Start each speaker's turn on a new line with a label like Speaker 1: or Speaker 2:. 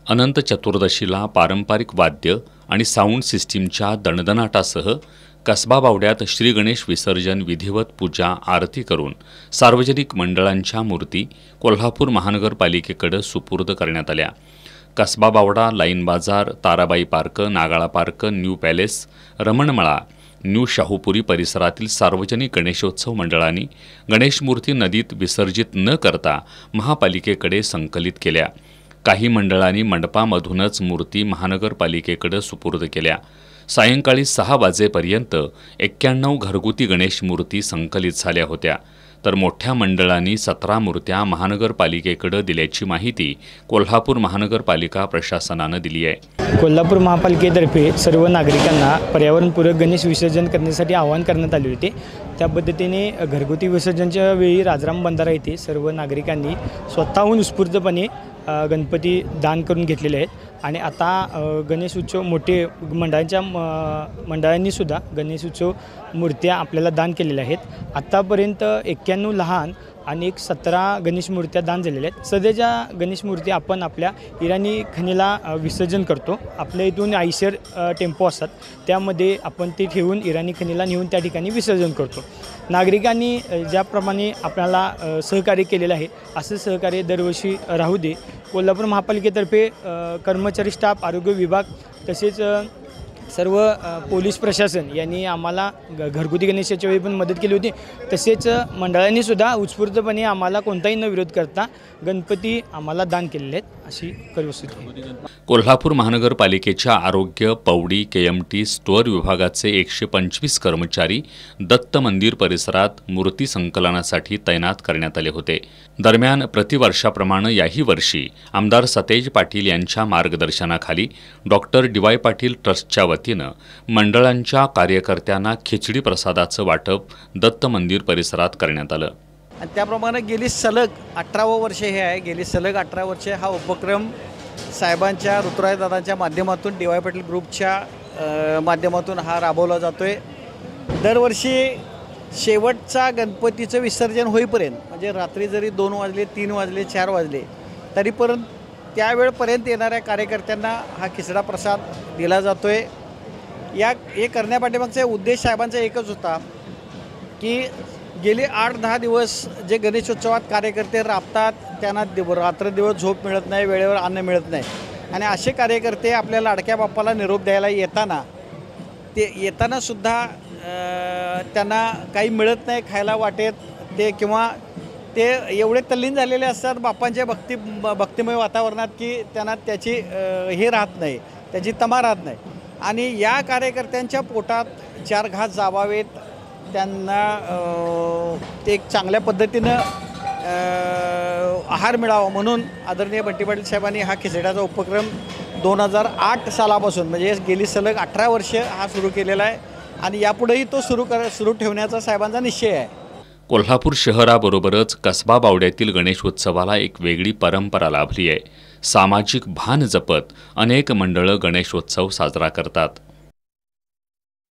Speaker 1: अनंत चतुर्दशीला पारंपरिक वाद्य आणि साऊंड सिस्टीमच्या दणदणाटासह कसबा बावड्यात श्री गणेश विसर्जन विधिवत पूजा आरती करून सार्वजनिक मंडळांच्या मूर्ती कोल्हापूर महानगरपालिकेकडे सुपूर्द करण्यात आल्या। Kasba Bawada, line Bazar, Tarabai park, Nagala park, new palace, Ramanmala, new Shahupuri परिसरातील सार्वजनिक गणेशोत्सव मंडळांनी गणेश मूर्ती नदीत विसर्जित न करता महापालिकेकडे संकलित केल्या। काही मंडळांनी मंडपामधूनच मूर्ती महानगरपालिकेकडे सुपूर्द केल्या। सायंकाळी 6 वाजेपर्यंत 91 घरगुती गणेश मूर्ती संकलित झाल्या होत्या, तर मोठ्या मंडळांनी 17 मूर्त्या महानगरपालिकेकडे दिल्याची माहिती कोल्हापूर महानगरपालिका प्रशासनाने दिली आहे।
Speaker 2: कोल्हापूर महापालिकेतर्फे सर्व नागरिकांना पर्यावरणपूरक गणेश विसर्जन करण्यासाठी आवाहन करण्यात आले होते। त्या पद्धतीने घरगुती विसर्जनच्या वेळी राजाराम बंधारा येथे सर्व नागरिकांनी स्वतःहून उत्स्फूर्तपणे गणपती दान करून घेतलेले आहेत आणि आता गणेश उत्सव मोठे मंडळांनी सुद्धा गणेश उत्सव मूर्त्या आपल्याला दान केलेल्या आहेत। आतापर्यंत 91 लहान आणि 17 गणेश मूर्त्या दान झालेल्या आहेत। सध्याच्या गणेश मूर्ती आपण आपल्या इराणी खणीला विसर्जन करतो। आपल्या इथून आयशर टेम्पो असतात, त्यामध्ये आपण ते ठेवून इराणी खणीला नेऊन त्या ठिकाणी विसर्जन करतो। नागरिकांनी ज्याप्रमाणे आपल्याला सहकार्य केलेलं आहे असं सहकार्य दरवर्षी राहू दे। कोल्हापूर महापालिकेतर्फे कर्मचारी स्टाफ, आरोग्य विभाग तसेच सर्व पोलीस प्रशासन यांनी आम्हाला घरगुती गणेशाच्या वेळी पण मदत केली होती। तसेच मंडळांनी सुद्धा उत्स्फूर्तपणे आम्हाला कोणताही न विरोध करता गणपती आम्हाला दान केलेले आहेत अशी परिस्थिती आहे।
Speaker 1: कोल्हापूर महानगरपालिकेच्या आरोग्य, पवडी, KMT स्टोअर विभागाचे 125 कर्मचारी दत्त मंदिर परिसरात मूर्ती संकलनासाठी तैनात करण्यात आले होते। दरम्यान प्रतिवर्षाप्रमाणे याही वर्षी आमदार सतेज पाटील यांच्या मार्गदर्शनाखाली डॉक्टर DY पाटील ट्रस्टच्या वतीनं मंडळांच्या कार्यकर्त्यांना खिचडी प्रसादाचं वाटप दत्त मंदिर परिसरात करण्यात आलं।
Speaker 3: आणि त्याप्रमाणे गेली सलग 18वं वर्ष हे आहे। गेली सलग 18 वर्ष हा उपक्रम साहेबांच्या, ऋतुराजदादांच्या माध्यमातून DY पाटील ग्रुपच्या माध्यमातून हा राबवला जातोय। दरवर्षी शेवटचा गणपतीचं विसर्जन होईपर्यंत म्हणजे रात्री जरी 2 वाजले, 3 वाजले, 4 वाजले तरीपर्यंत त्यावेळपर्यंत येणाऱ्या कार्यकर्त्यांना हा खिचडा प्रसाद दिला जातोय। हे करण्यापाठीमागचा उद्देश साहेबांचा एकच होता की गेले 8-10 दिवस जे गणेशोत्सवात कार्यकर्ते राबतात, त्यांना रात्रदिवस झोप मिळत नाही, वेळेवर अन्न मिळत नाही आणि असे कार्यकर्ते आपल्या लाडक्या बाप्पाला निरोप द्यायला येताना सुद्धा त्यांना काही मिळत नाही खायला वाटेत किंवा ते एवढे तल्लीन झालेले असतात बाप्पांच्या भक्तिमय वातावरणात की त्यांना त्याची हे राहत नाही, त्याची तमा राहत नाही आणि या कार्यकर्त्यांच्या पोटात 4 घास जावावेत, त्यांना ते एक चांगल्या पद्धतीनं आहार मिळावा म्हणून आदरणीय बंटी पाटील साहेबांनी हा खिचड्याचा उपक्रम 2008 सालापासून म्हणजे गेली सलग 18 वर्ष हा सुरू केलेला आहे आणि यापुढेही तो सुरू ठेवण्याचा साहेबांचा निश्चय आहे।
Speaker 1: कोल्हापूर शहराबरोबरच कसबा बावड्यातील गणेशोत्सवाला एक वेगळी परंपरा लाभली आहे। सामाजिक भान जपत अनेक मंडळं गणेशोत्सव साजरा करतात।